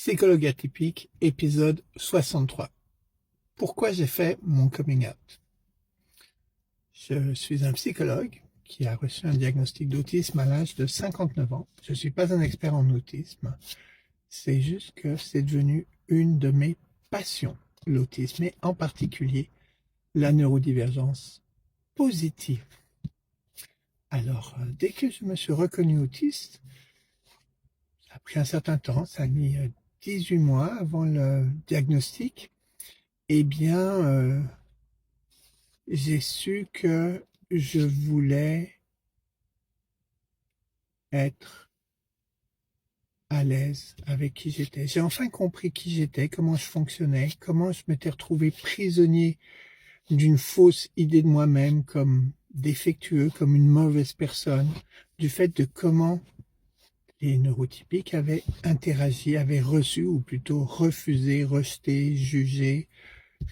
Psychologue atypique, épisode 63. Pourquoi j'ai fait mon coming out? Je suis un psychologue qui a reçu un diagnostic d'autisme à l'âge de 59 ans. Je ne suis pas un expert en autisme. C'est juste que c'est devenu une de mes passions, l'autisme, et en particulier la neurodivergence positive. Alors, dès que je me suis reconnu autiste, ça a pris un certain temps, ça a mis 18 mois avant le diagnostic. Eh bien, j'ai su que je voulais être à l'aise avec qui j'étais. J'ai enfin compris qui j'étais, comment je fonctionnais, comment je m'étais retrouvé prisonnier d'une fausse idée de moi-même comme défectueux, comme une mauvaise personne, du fait de comment les neurotypiques avaient interagi, avaient reçu, ou plutôt refusé, rejeté, jugé,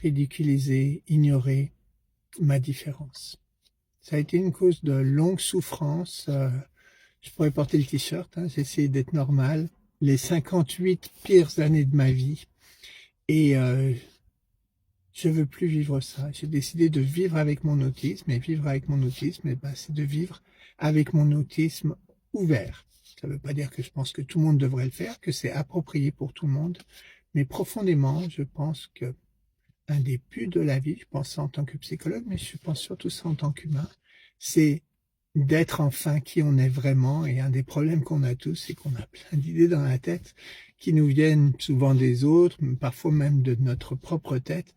ridiculisé, ignoré ma différence. Ça a été une cause de longue souffrance. Je pourrais porter le t-shirt, hein, j'ai essayé d'être normal. Les 58 pires années de ma vie. Et je veux plus vivre ça. J'ai décidé de vivre avec mon autisme. Et vivre avec mon autisme, eh ben, c'est de vivre avec mon autisme ouvert. Ça ne veut pas dire que je pense que tout le monde devrait le faire, que c'est approprié pour tout le monde. Mais profondément, je pense que un des buts de la vie, je pense ça en tant que psychologue, mais je pense surtout ça en tant qu'humain, c'est d'être enfin qui on est vraiment. Et un des problèmes qu'on a tous, c'est qu'on a plein d'idées dans la tête qui nous viennent souvent des autres, parfois même de notre propre tête,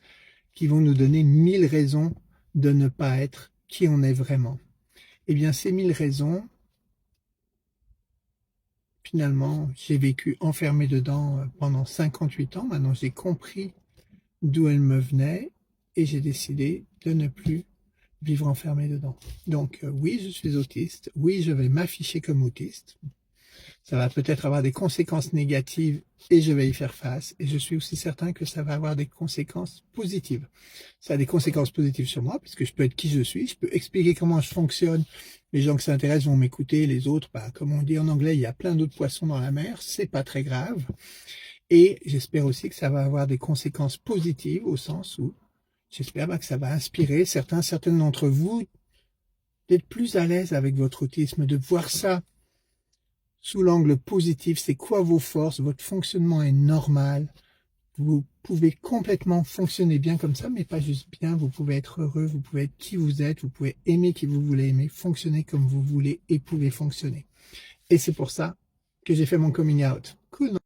qui vont nous donner 1000 raisons de ne pas être qui on est vraiment. Eh bien, ces 1000 raisons, finalement, j'ai vécu enfermé dedans pendant 58 ans. Maintenant, j'ai compris d'où elles me venaient et j'ai décidé de ne plus vivre enfermé dedans. Donc oui, je suis autiste, oui, je vais m'afficher comme autiste. Ça va peut-être avoir des conséquences négatives et je vais y faire face. Et je suis aussi certain que ça va avoir des conséquences positives. Ça a des conséquences positives sur moi, puisque je peux être qui je suis, je peux expliquer comment je fonctionne. Les gens qui s'intéressent vont m'écouter, les autres, bah, comme on dit en anglais, il y a plein d'autres poissons dans la mer, c'est pas très grave. Et j'espère aussi que ça va avoir des conséquences positives au sens où j'espère que ça va inspirer certaines d'entre vous d'être plus à l'aise avec votre autisme, de voir ça sous l'angle positif. C'est quoi vos forces? Votre fonctionnement est normal. Vous pouvez complètement fonctionner bien comme ça, mais pas juste bien. Vous pouvez être heureux, vous pouvez être qui vous êtes, vous pouvez aimer qui vous voulez aimer, fonctionner comme vous voulez et pouvez fonctionner. Et c'est pour ça que j'ai fait mon coming out. Cool, non?